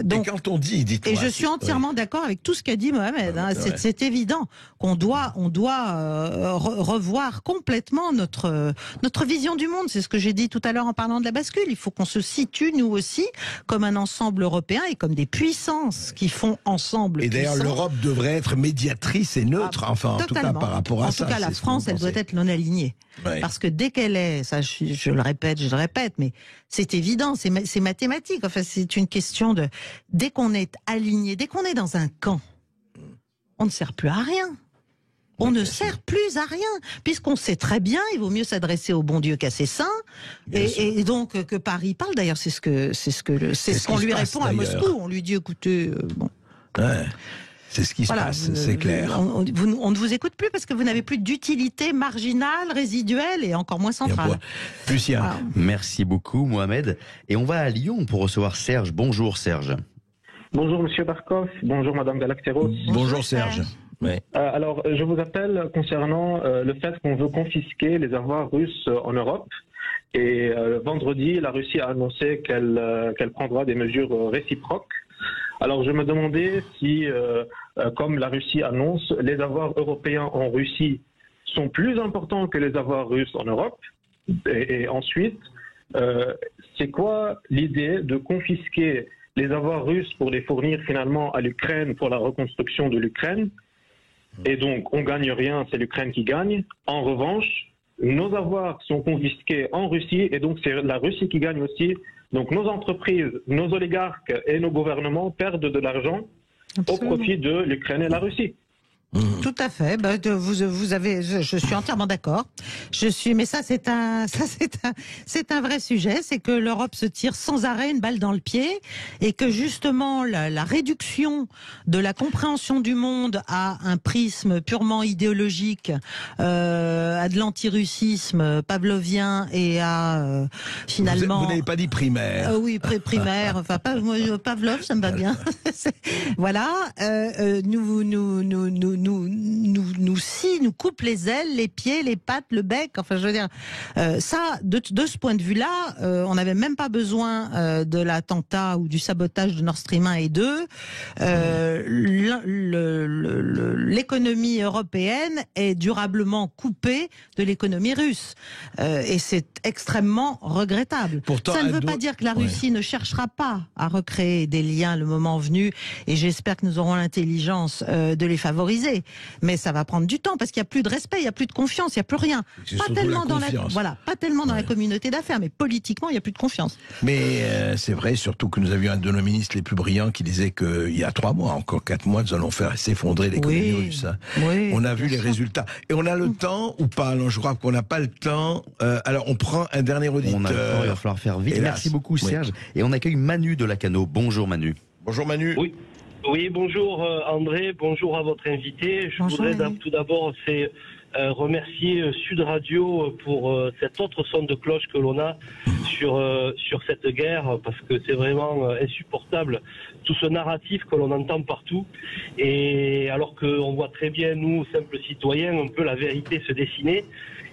Donc, et quand on dit, dites-moi. Et je suis entièrement d'accord avec tout ce qu'a dit Mohamed. Hein, c'est évident qu'on doit, revoir complètement notre vision du monde. C'est ce que j'ai dit tout à l'heure en parlant de la bascule. Il faut qu'on se situe nous aussi comme un ensemble européen et comme des puissances qui font ensemble. Et d'ailleurs, l'Europe devrait être médiatrice et neutre. Enfin, en tout cas, par rapport à ça. En tout cas, la France, elle doit être non alignée. Ouais. Parce que dès qu'elle est, ça, je le répète, mais c'est évident, c'est mathématique. Enfin, c'est une question de, dès qu'on est aligné, dès qu'on est dans un camp, on ne sert plus à rien. On ne sert plus à rien, puisqu'on sait très bien, il vaut mieux s'adresser au bon Dieu qu'à ses saints, et donc que Paris parle. D'ailleurs, c'est ce qu'on lui répond à Moscou. On lui dit, écoutez, bon. Ouais. C'est ce qui se passe, c'est clair. On ne vous écoute plus parce que vous n'avez plus d'utilité marginale, résiduelle et encore moins centrale. Lucien. Voilà. Merci beaucoup, Mohamed. Et on va à Lyon pour recevoir Serge. Bonjour, Serge. Bonjour, Monsieur Barkov. Bonjour, Madame Galacteros. Bonjour, Serge. Ouais. Alors, je vous appelle concernant le fait qu'on veut confisquer les avoirs russes en Europe. Et vendredi, la Russie a annoncé qu'elle prendra des mesures réciproques. Alors, je me demandais si, comme la Russie annonce, les avoirs européens en Russie sont plus importants que les avoirs russes en Europe. Et ensuite, c'est quoi l'idée de confisquer les avoirs russes pour les fournir finalement à l'Ukraine pour la reconstruction de l'Ukraine? Et donc, on gagne rien, c'est l'Ukraine qui gagne. En revanche, nos avoirs sont confisqués en Russie et donc c'est la Russie qui gagne aussi. Donc nos entreprises, nos oligarques et nos gouvernements perdent de l'argent au profit de l'Ukraine et la Russie. Tout à fait. Ben, vous avez, je suis entièrement d'accord. Mais ça c'est un vrai sujet. C'est que l'Europe se tire sans arrêt une balle dans le pied et que justement la réduction de la compréhension du monde à un prisme purement idéologique, à de l'antirussisme pavlovien et à finalement. Vous n'avez pas dit primaire. Oui, primaire. Enfin, Pavlov, ça me va bien. Voilà. Nous coupe les ailes, les pieds, les pattes, le bec. Enfin, je veux dire, ça, de ce point de vue-là, on n'avait même pas besoin de l'attentat ou du sabotage de Nord Stream 1 et 2. L'économie européenne est durablement coupée de l'économie russe. Et c'est extrêmement regrettable. Pourtant, ça ne veut pas dire que la Russie ne cherchera pas à recréer des liens le moment venu. Et j'espère que nous aurons l'intelligence de les favoriser. Mais ça va prendre du temps parce qu'il n'y a plus de respect, il n'y a plus de confiance, il n'y a plus rien. Pas tellement dans la communauté d'affaires, mais politiquement, il n'y a plus de confiance. Mais c'est vrai, surtout que nous avions un de nos ministres les plus brillants qui disait qu'il y a 3 mois, encore 4 mois, nous allons faire s'effondrer l'économie russe. Oui, on a vu les résultats. Et on a le temps ou pas? Alors, je crois qu'on n'a pas le temps. Alors, on prend un dernier auditeur. On a le temps, il va falloir faire vite. Hélas. Merci beaucoup, Serge. Et on accueille Manu de Lacano. Bonjour, Manu. Bonjour, Manu. Oui, bonjour André, bonjour à votre invité. Je voudrais tout d'abord remercier Sud Radio pour cette autre son de cloche que l'on a sur cette guerre, parce que c'est vraiment insupportable tout ce narratif que l'on entend partout, et alors qu'on voit très bien, nous, simples citoyens, un peu la vérité se dessiner.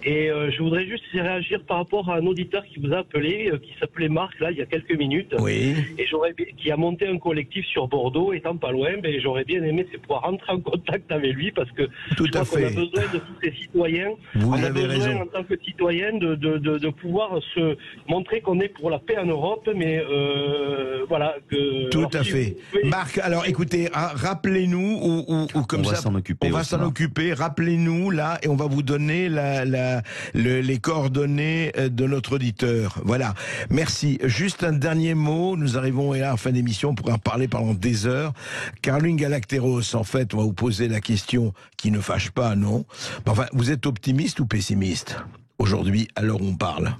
Et je voudrais juste réagir par rapport à un auditeur qui vous a appelé, qui s'appelait Marc, là, il y a quelques minutes, et qui a monté un collectif sur Bordeaux, étant pas loin, mais j'aurais bien aimé pouvoir rentrer en contact avec lui, parce que je crois qu'on a besoin de tous ces citoyens, on a besoin en tant que citoyens de pouvoir se montrer qu'on est pour la paix en Europe, mais voilà. Tout à fait. Marc, alors écoutez, rappelez-nous, ou comme ça, on va s'en occuper, rappelez-nous là, et on va vous donner les coordonnées de notre auditeur. Voilà. Merci. Juste un dernier mot. Nous arrivons à la fin d'émission pour en parler pendant des heures. Caroline Galacteros, en fait, on va vous poser la question qui ne fâche pas, non? Enfin, vous êtes optimiste ou pessimiste aujourd'hui, à l'heure où on parle?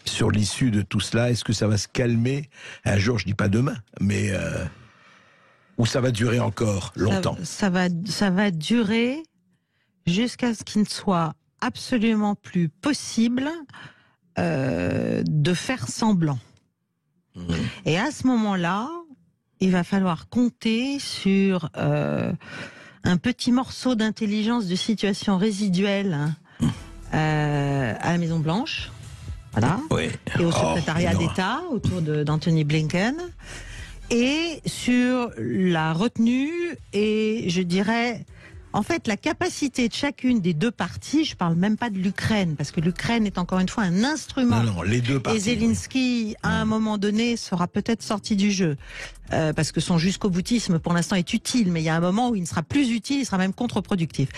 Sur l'issue de tout cela, est-ce que ça va se calmer un jour? Je dis pas demain, mais ou ça va durer encore longtemps? Ça va durer jusqu'à ce qu'il ne soit absolument plus possible de faire semblant. Et à ce moment-là, il va falloir compter sur un petit morceau d'intelligence de situation résiduelle à la Maison Blanche, voilà, Oui. et au secrétariat d'État autour d'Anthony Blinken, et sur la retenue et je dirais en fait la capacité de chacune des deux parties. Je parle même pas de l'Ukraine parce que l'Ukraine est encore une fois un instrument. Non, les deux parties. Et Zelensky, à un moment donné, sera peut-être sorti du jeu parce que son jusqu'au boutisme pour l'instant est utile, mais il y a un moment où il ne sera plus utile, il sera même contre-productif.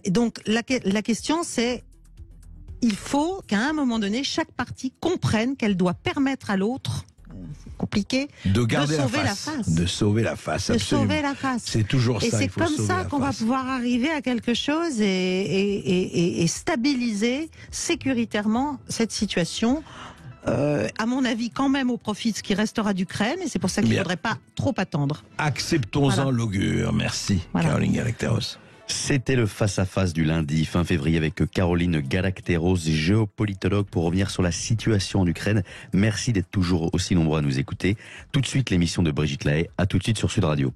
Donc la question c'est il faut qu'à un moment donné, chaque partie comprenne qu'elle doit permettre à l'autre, c'est compliqué, de garder sauver la face. De sauver la face, absolument. De sauver la face. C'est toujours ça. Et c'est comme ça qu'on va pouvoir arriver à quelque chose et stabiliser sécuritairement cette situation. À mon avis, quand même au profit de ce qui restera d'Ukraine, et c'est pour ça qu'il ne faudrait pas trop attendre. Acceptons-en l'augure. Merci, Caroline Galacteros. C'était le face-à-face du lundi fin février avec Caroline Galacteros, géopolitologue, pour revenir sur la situation en Ukraine. Merci d'être toujours aussi nombreux à nous écouter. Tout de suite, l'émission de Brigitte Lahaye. À tout de suite sur Sud Radio.